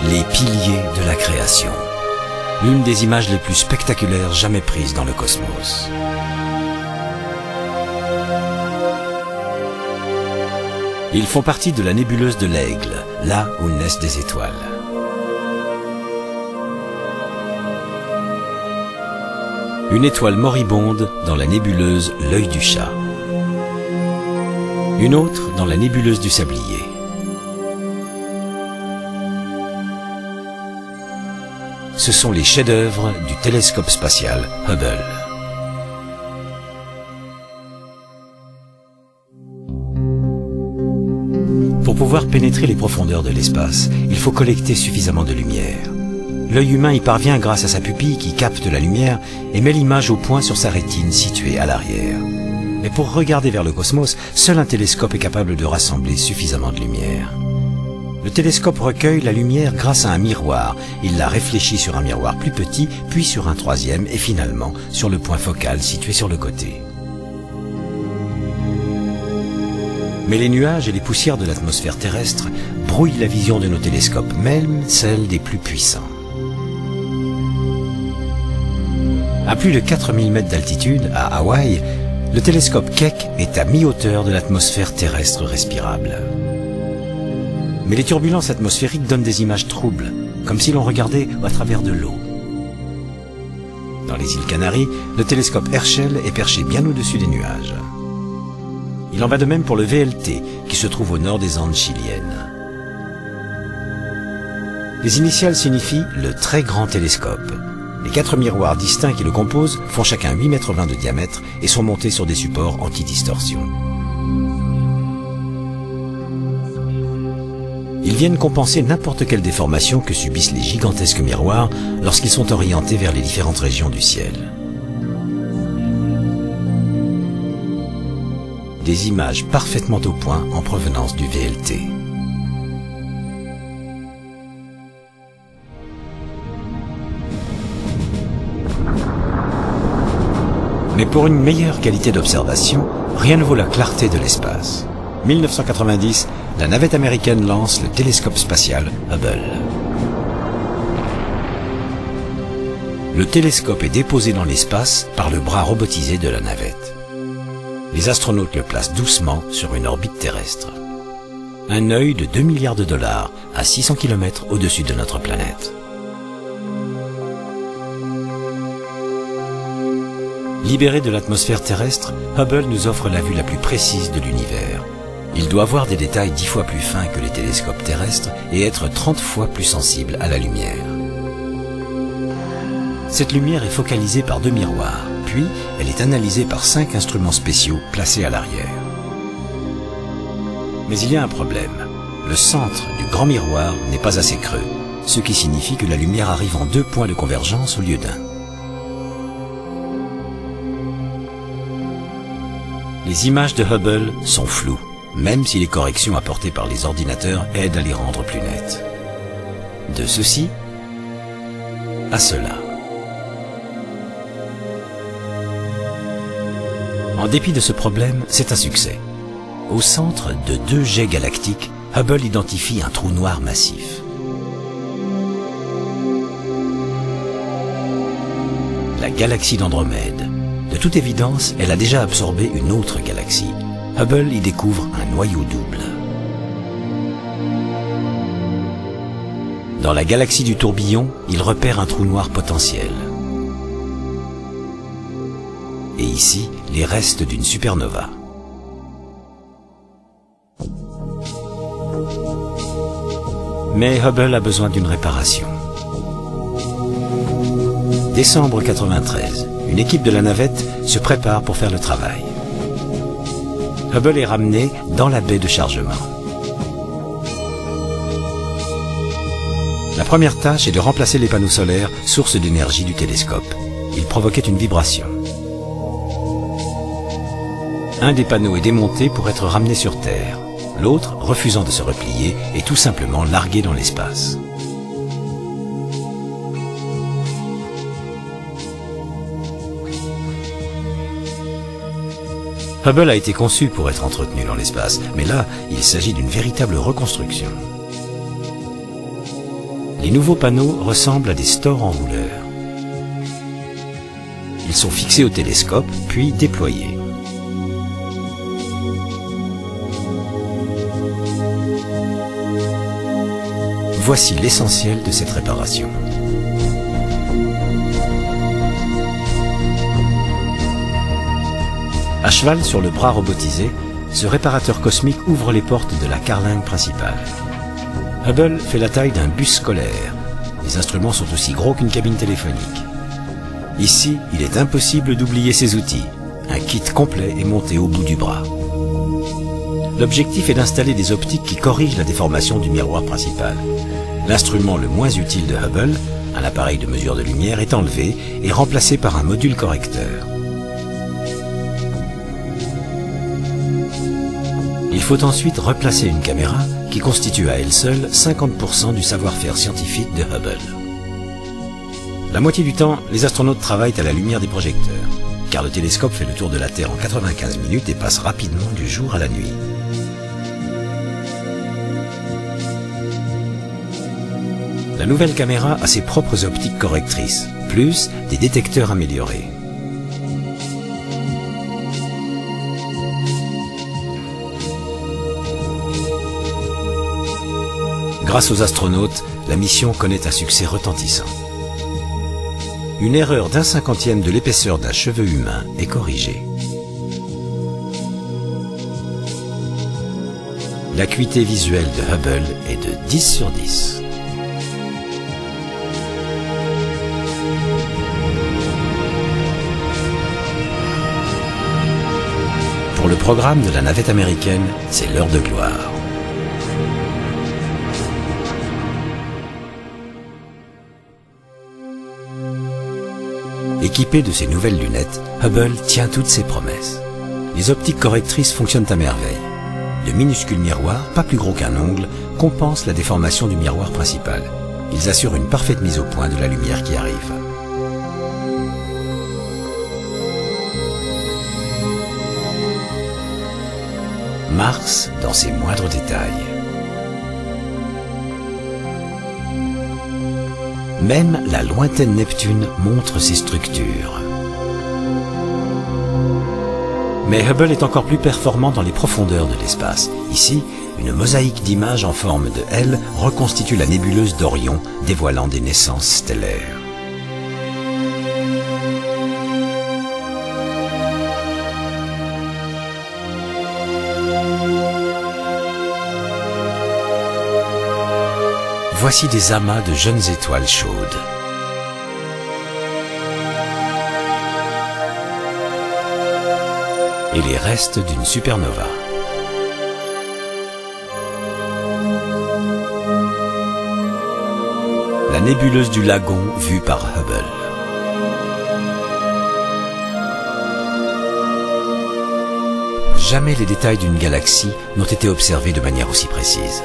Les piliers de la création. L'une des images les plus spectaculaires jamais prises dans le cosmos. Ils font partie de la nébuleuse de l'Aigle, là où naissent des étoiles. Une étoile moribonde dans la nébuleuse l'Œil du Chat. Une autre dans la nébuleuse du Sablier. Ce sont les chefs-d'œuvre du télescope spatial Hubble. Pour pouvoir pénétrer les profondeurs de l'espace, il faut collecter suffisamment de lumière. L'œil humain y parvient grâce à sa pupille qui capte la lumière et met l'image au point sur sa rétine située à l'arrière. Mais pour regarder vers le cosmos, seul un télescope est capable de rassembler suffisamment de lumière. Le télescope recueille la lumière grâce à un miroir. Il la réfléchit sur un miroir plus petit, puis sur un troisième et finalement sur le point focal situé sur le côté. Mais les nuages et les poussières de l'atmosphère terrestre brouillent la vision de nos télescopes, même celle des plus puissants. À plus de 4000 mètres d'altitude, à Hawaï, le télescope Keck est à mi-hauteur de l'atmosphère terrestre respirable. Mais les turbulences atmosphériques donnent des images troubles, comme si l'on regardait à travers de l'eau. Dans les îles Canaries, le télescope Herschel est perché bien au-dessus des nuages. Il en va de même pour le VLT, qui se trouve au nord des Andes chiliennes. Les initiales signifient le très grand télescope. Les 4 miroirs distincts qui le composent font chacun 8,20 mètres de diamètre et sont montés sur des supports anti-distorsion. Ils viennent compenser n'importe quelle déformation que subissent les gigantesques miroirs lorsqu'ils sont orientés vers les différentes régions du ciel. Des images parfaitement au point en provenance du VLT. Mais pour une meilleure qualité d'observation, rien ne vaut la clarté de l'espace. 1990, la navette américaine lance le télescope spatial Hubble. Le télescope est déposé dans l'espace par le bras robotisé de la navette. Les astronautes le placent doucement sur une orbite terrestre. Un œil de 2 milliards de dollars à 600 km au-dessus de notre planète. Libéré de l'atmosphère terrestre, Hubble nous offre la vue la plus précise de l'univers. Il doit voir des détails 10 fois plus fins que les télescopes terrestres et être 30 fois plus sensible à la lumière. Cette lumière est focalisée par 2 miroirs, puis elle est analysée par 5 instruments spéciaux placés à l'arrière. Mais il y a un problème. Le centre du grand miroir n'est pas assez creux, ce qui signifie que la lumière arrive en 2 points de convergence au lieu d'un. Les images de Hubble sont floues, même si les corrections apportées par les ordinateurs aident à les rendre plus nettes. De ceci, à cela. En dépit de ce problème, c'est un succès. Au centre de 2 jets galactiques, Hubble identifie un trou noir massif. La galaxie d'Andromède. De toute évidence, elle a déjà absorbé une autre galaxie. Hubble y découvre un noyau double. Dans la galaxie du tourbillon, il repère un trou noir potentiel. Et ici, les restes d'une supernova. Mais Hubble a besoin d'une réparation. Décembre 93, une équipe de la navette se prépare pour faire le travail. Hubble est ramené dans la baie de chargement. La première tâche est de remplacer les panneaux solaires, source d'énergie du télescope. Ils provoquaient une vibration. Un des panneaux est démonté pour être ramené sur Terre. L'autre, refusant de se replier, est tout simplement largué dans l'espace. Hubble a été conçu pour être entretenu dans l'espace, mais là, il s'agit d'une véritable reconstruction. Les nouveaux panneaux ressemblent à des stores enrouleurs. Ils sont fixés au télescope, puis déployés. Voici l'essentiel de cette réparation. À cheval sur le bras robotisé, ce réparateur cosmique ouvre les portes de la carlingue principale. Hubble fait la taille d'un bus scolaire. Les instruments sont aussi gros qu'une cabine téléphonique. Ici, il est impossible d'oublier ses outils. Un kit complet est monté au bout du bras. L'objectif est d'installer des optiques qui corrigent la déformation du miroir principal. L'instrument le moins utile de Hubble, un appareil de mesure de lumière, est enlevé et remplacé par un module correcteur. Il faut ensuite replacer une caméra qui constitue à elle seule 50% du savoir-faire scientifique de Hubble. La moitié du temps, les astronautes travaillent à la lumière des projecteurs, car le télescope fait le tour de la Terre en 95 minutes et passe rapidement du jour à la nuit. La nouvelle caméra a ses propres optiques correctrices, plus des détecteurs améliorés. Grâce aux astronautes, la mission connaît un succès retentissant. Une erreur d'1 cinquantième de l'épaisseur d'un cheveu humain est corrigée. L'acuité visuelle de Hubble est de 10 sur 10. Pour le programme de la navette américaine, c'est l'heure de gloire. Équipé de ses nouvelles lunettes, Hubble tient toutes ses promesses. Les optiques correctrices fonctionnent à merveille. De minuscules miroirs, pas plus gros qu'un ongle, compensent la déformation du miroir principal. Ils assurent une parfaite mise au point de la lumière qui arrive. Mars dans ses moindres détails. Même la lointaine Neptune montre ses structures. Mais Hubble est encore plus performant dans les profondeurs de l'espace. Ici, une mosaïque d'images en forme de L reconstitue la nébuleuse d'Orion, dévoilant des naissances stellaires. Voici des amas de jeunes étoiles chaudes. Et les restes d'une supernova. La nébuleuse du Lagon vue par Hubble. Jamais les détails d'une galaxie n'ont été observés de manière aussi précise.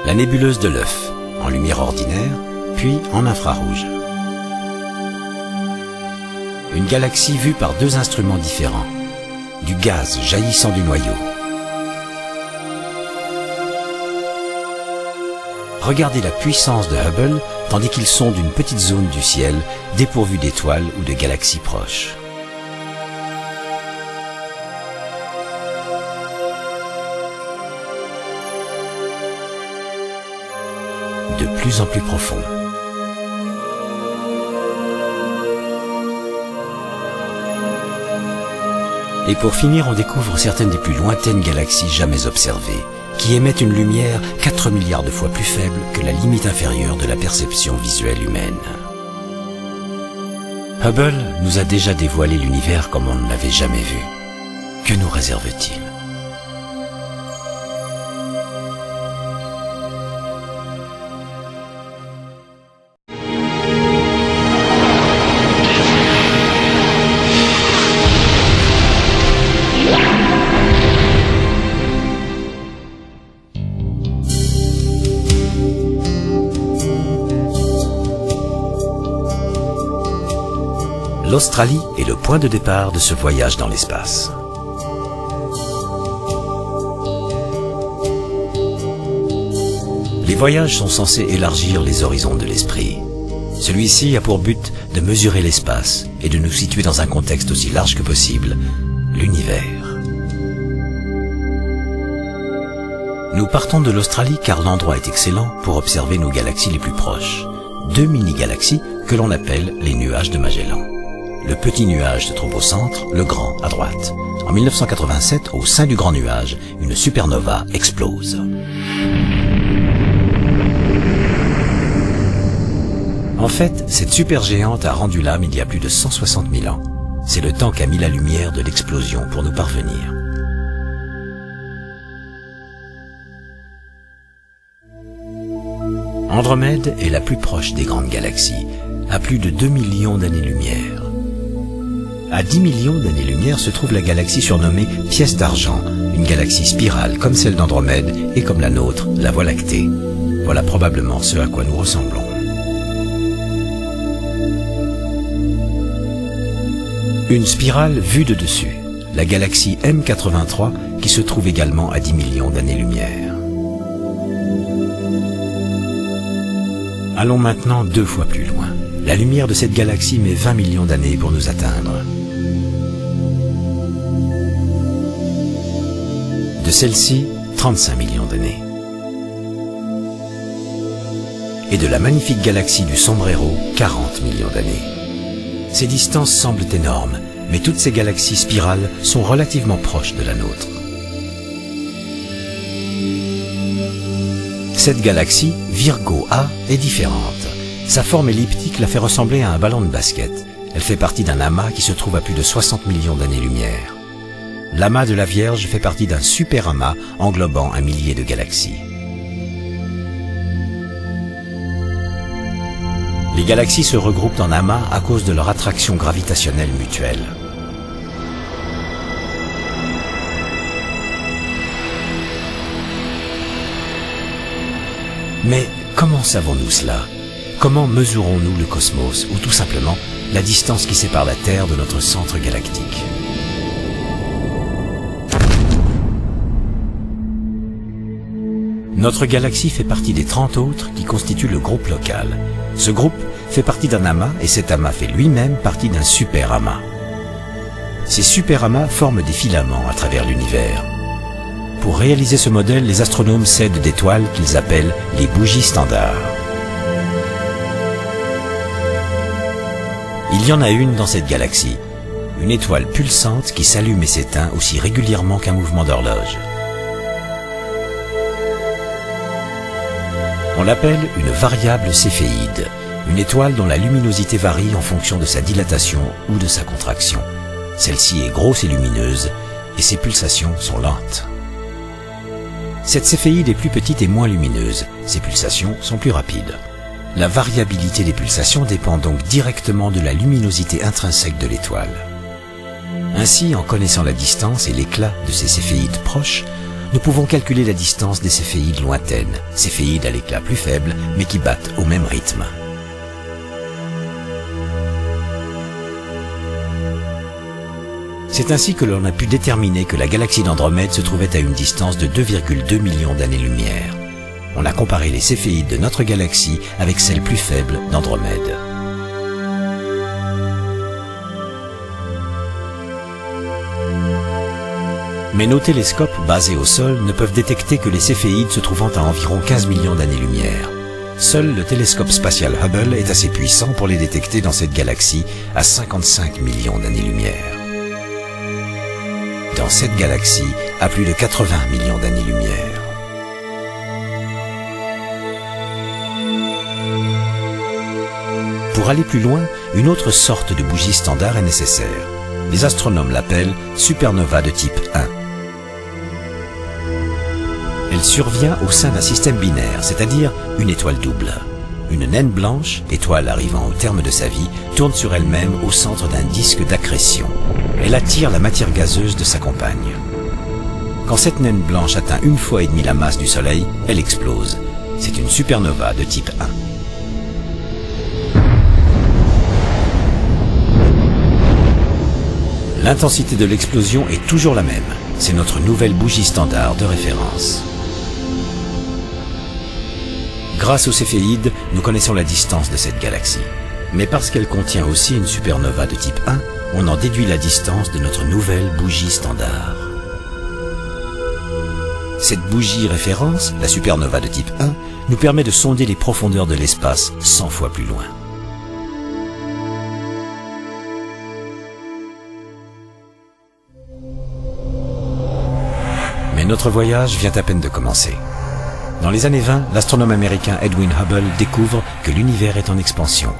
La nébuleuse de l'œuf, en lumière ordinaire, puis en infrarouge. Une galaxie vue par deux instruments différents, du gaz jaillissant du noyau. Regardez la puissance de Hubble tandis qu'il sonde une petite zone du ciel dépourvue d'étoiles ou de galaxies proches. De plus en plus profond. Et pour finir, on découvre certaines des plus lointaines galaxies jamais observées, qui émettent une lumière 4 milliards de fois plus faible que la limite inférieure de la perception visuelle humaine. Hubble nous a déjà dévoilé l'univers comme on ne l'avait jamais vu. Que nous réserve-t-il ? L'Australie est le point de départ de ce voyage dans l'espace. Les voyages sont censés élargir les horizons de l'esprit. Celui-ci a pour but de mesurer l'espace et de nous situer dans un contexte aussi large que possible, l'univers. Nous partons de l'Australie car l'endroit est excellent pour observer nos galaxies les plus proches. Deux mini-galaxies que l'on appelle les nuages de Magellan. Le petit nuage se trouve au centre, le grand à droite. En 1987, au sein du grand nuage, une supernova explose. En fait, cette supergéante a rendu l'âme il y a plus de 160 000 ans. C'est le temps qu'a mis la lumière de l'explosion pour nous parvenir. Andromède est la plus proche des grandes galaxies, à plus de 2 millions d'années-lumière. À 10 millions d'années-lumière se trouve la galaxie surnommée Pièce d'argent, une galaxie spirale comme celle d'Andromède et comme la nôtre, la Voie lactée. Voilà probablement ce à quoi nous ressemblons. Une spirale vue de dessus, la galaxie M83 qui se trouve également à 10 millions d'années-lumière. Allons maintenant 2 fois plus loin. La lumière de cette galaxie met 20 millions d'années pour nous atteindre. De celle-ci, 35 millions d'années. Et de la magnifique galaxie du Sombrero, 40 millions d'années. Ces distances semblent énormes, mais toutes ces galaxies spirales sont relativement proches de la nôtre. Cette galaxie, Virgo A, est différente. Sa forme elliptique la fait ressembler à un ballon de basket. Elle fait partie d'un amas qui se trouve à plus de 60 millions d'années-lumière. L'amas de la Vierge fait partie d'un super amas englobant un millier de galaxies. Les galaxies se regroupent en amas à cause de leur attraction gravitationnelle mutuelle. Mais comment savons-nous cela ? Comment mesurons-nous le cosmos, ou tout simplement la distance qui sépare la Terre de notre centre galactique ? Notre galaxie fait partie des 30 autres qui constituent le groupe local. Ce groupe fait partie d'un amas et cet amas fait lui-même partie d'un super amas. Ces super amas forment des filaments à travers l'univers. Pour réaliser ce modèle, les astronomes s'aident d'étoiles qu'ils appellent les bougies standards. Il y en a une dans cette galaxie, une étoile pulsante qui s'allume et s'éteint aussi régulièrement qu'un mouvement d'horloge. On l'appelle une variable céphéide, une étoile dont la luminosité varie en fonction de sa dilatation ou de sa contraction. Celle-ci est grosse et lumineuse, et ses pulsations sont lentes. Cette céphéide est plus petite et moins lumineuse, ses pulsations sont plus rapides. La variabilité des pulsations dépend donc directement de la luminosité intrinsèque de l'étoile. Ainsi, en connaissant la distance et l'éclat de ces céphéides proches, nous pouvons calculer la distance des céphéides lointaines, céphéides à l'éclat plus faible, mais qui battent au même rythme. C'est ainsi que l'on a pu déterminer que la galaxie d'Andromède se trouvait à une distance de 2,2 millions d'années-lumière. On a comparé les céphéides de notre galaxie avec celles plus faibles d'Andromède. Mais nos télescopes basés au sol ne peuvent détecter que les céphéides se trouvant à environ 15 millions d'années-lumière. Seul le télescope spatial Hubble est assez puissant pour les détecter dans cette galaxie à 55 millions d'années-lumière. Dans cette galaxie, à plus de 80 millions d'années-lumière. Pour aller plus loin, une autre sorte de bougie standard est nécessaire. Les astronomes l'appellent supernova de type 1. Elle survient au sein d'un système binaire, c'est-à-dire une étoile double. Une naine blanche, étoile arrivant au terme de sa vie, tourne sur elle-même au centre d'un disque d'accrétion. Elle attire la matière gazeuse de sa compagne. Quand cette naine blanche atteint 1,5 fois la masse du Soleil, elle explose. C'est une supernova de type 1. L'intensité de l'explosion est toujours la même. C'est notre nouvelle bougie standard de référence. Grâce aux céphéides, nous connaissons la distance de cette galaxie. Mais parce qu'elle contient aussi une supernova de type 1, on en déduit la distance de notre nouvelle bougie standard. Cette bougie référence, la supernova de type 1, nous permet de sonder les profondeurs de l'espace 100 fois plus loin. Mais notre voyage vient à peine de commencer. Dans les années 20, l'astronome américain Edwin Hubble découvre que l'univers est en expansion.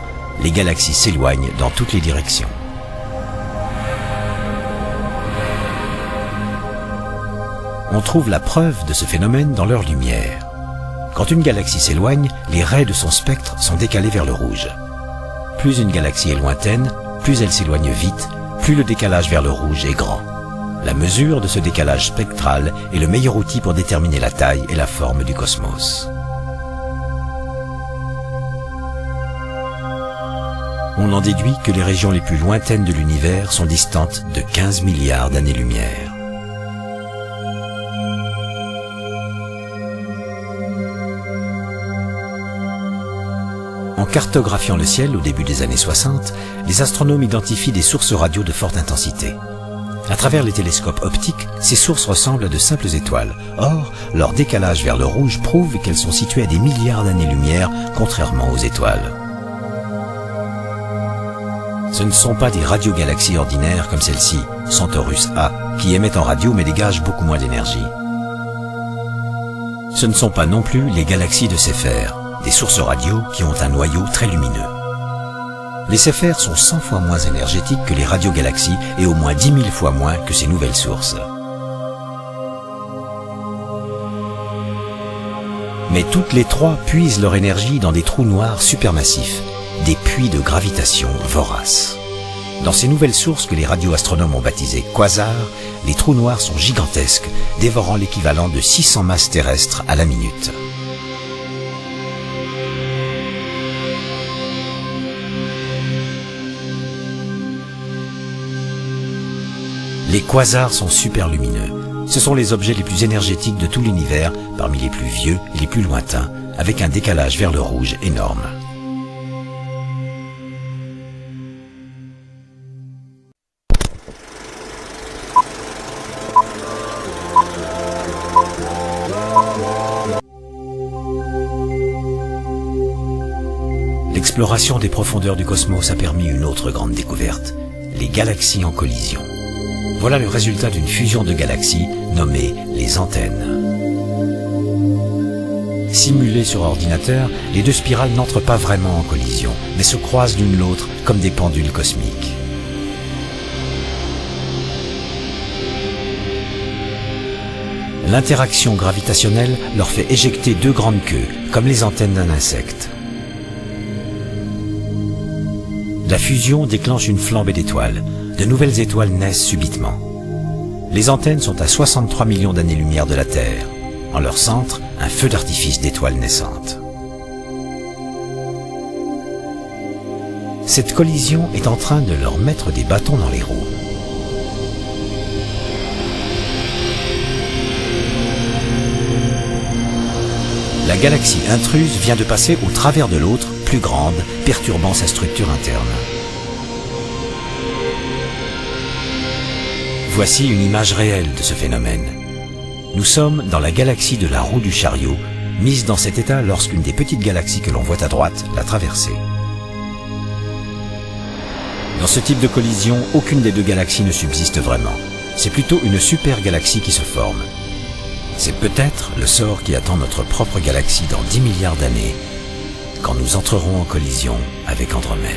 Les galaxies s'éloignent dans toutes les directions. On trouve la preuve de ce phénomène dans leur lumière. Quand une galaxie s'éloigne, les raies de son spectre sont décalées vers le rouge. Plus une galaxie est lointaine, plus elle s'éloigne vite, plus le décalage vers le rouge est grand. La mesure de ce décalage spectral est le meilleur outil pour déterminer la taille et la forme du cosmos. On en déduit que les régions les plus lointaines de l'univers sont distantes de 15 milliards d'années-lumière. En cartographiant le ciel au début des années 60, les astronomes identifient des sources radio de forte intensité. À travers les télescopes optiques, ces sources ressemblent à de simples étoiles. Or, leur décalage vers le rouge prouve qu'elles sont situées à des milliards d'années-lumière, contrairement aux étoiles. Ce ne sont pas des radiogalaxies ordinaires comme celle-ci, Centaurus A, qui émettent en radio mais dégagent beaucoup moins d'énergie. Ce ne sont pas non plus les galaxies de Céphère, des sources radio qui ont un noyau très lumineux. Les céphères sont 100 fois moins énergétiques que les radiogalaxies et au moins 10 000 fois moins que ces nouvelles sources. Mais toutes les trois puisent leur énergie dans des trous noirs supermassifs, des puits de gravitation voraces. Dans ces nouvelles sources que les radioastronomes ont baptisées quasars, les trous noirs sont gigantesques, dévorant l'équivalent de 600 masses terrestres à la minute. Les quasars sont super lumineux. Ce sont les objets les plus énergétiques de tout l'univers, parmi les plus vieux et les plus lointains, avec un décalage vers le rouge énorme. L'exploration des profondeurs du cosmos a permis une autre grande découverte, les galaxies en collision. Voilà le résultat d'une fusion de galaxies nommée les antennes. Simulées sur ordinateur, les deux spirales n'entrent pas vraiment en collision, mais se croisent l'une l'autre comme des pendules cosmiques. L'interaction gravitationnelle leur fait éjecter deux grandes queues, comme les antennes d'un insecte. La fusion déclenche une flambée d'étoiles. De nouvelles étoiles naissent subitement. Les antennes sont à 63 millions d'années-lumière de la Terre. En leur centre, un feu d'artifice d'étoiles naissantes. Cette collision est en train de leur mettre des bâtons dans les roues. La galaxie intruse vient de passer au travers de l'autre, plus grande, perturbant sa structure interne. Voici une image réelle de ce phénomène. Nous sommes dans la galaxie de la roue du chariot, mise dans cet état lorsqu'une des petites galaxies que l'on voit à droite l'a traversée. Dans ce type de collision, aucune des deux galaxies ne subsiste vraiment. C'est plutôt une super-galaxie qui se forme. C'est peut-être le sort qui attend notre propre galaxie dans 10 milliards d'années, quand nous entrerons en collision avec Andromède.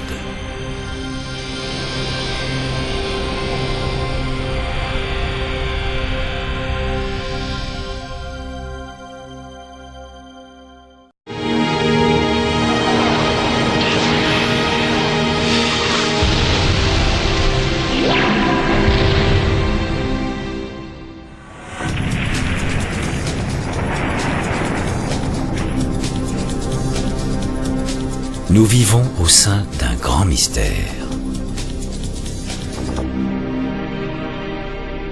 Nous vivons au sein d'un grand mystère.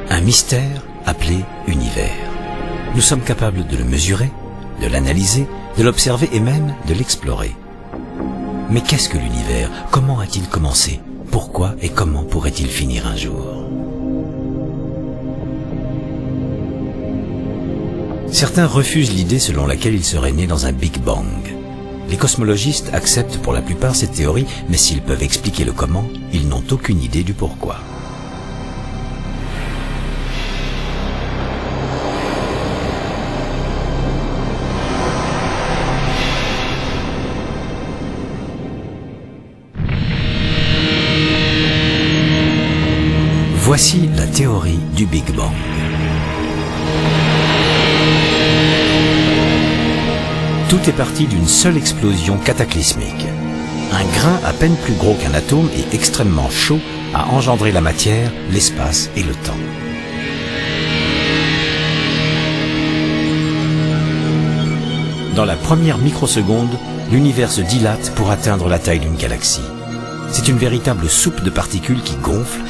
Un mystère appelé univers. Nous sommes capables de le mesurer, de l'analyser, de l'observer et même de l'explorer. Mais qu'est-ce que l'univers? Comment a-t-il commencé? Pourquoi et comment pourrait-il finir un jour? Certains refusent l'idée selon laquelle il serait né dans un Big Bang. Les cosmologistes acceptent pour la plupart cette théorie, mais s'ils peuvent expliquer le comment, ils n'ont aucune idée du pourquoi. Voici la théorie du Big Bang. Tout est parti d'une seule explosion cataclysmique. Un grain à peine plus gros qu'un atome et extrêmement chaud a engendré la matière, l'espace et le temps. Dans la première microseconde, l'univers se dilate pour atteindre la taille d'une galaxie. C'est une véritable soupe de particules qui gonfle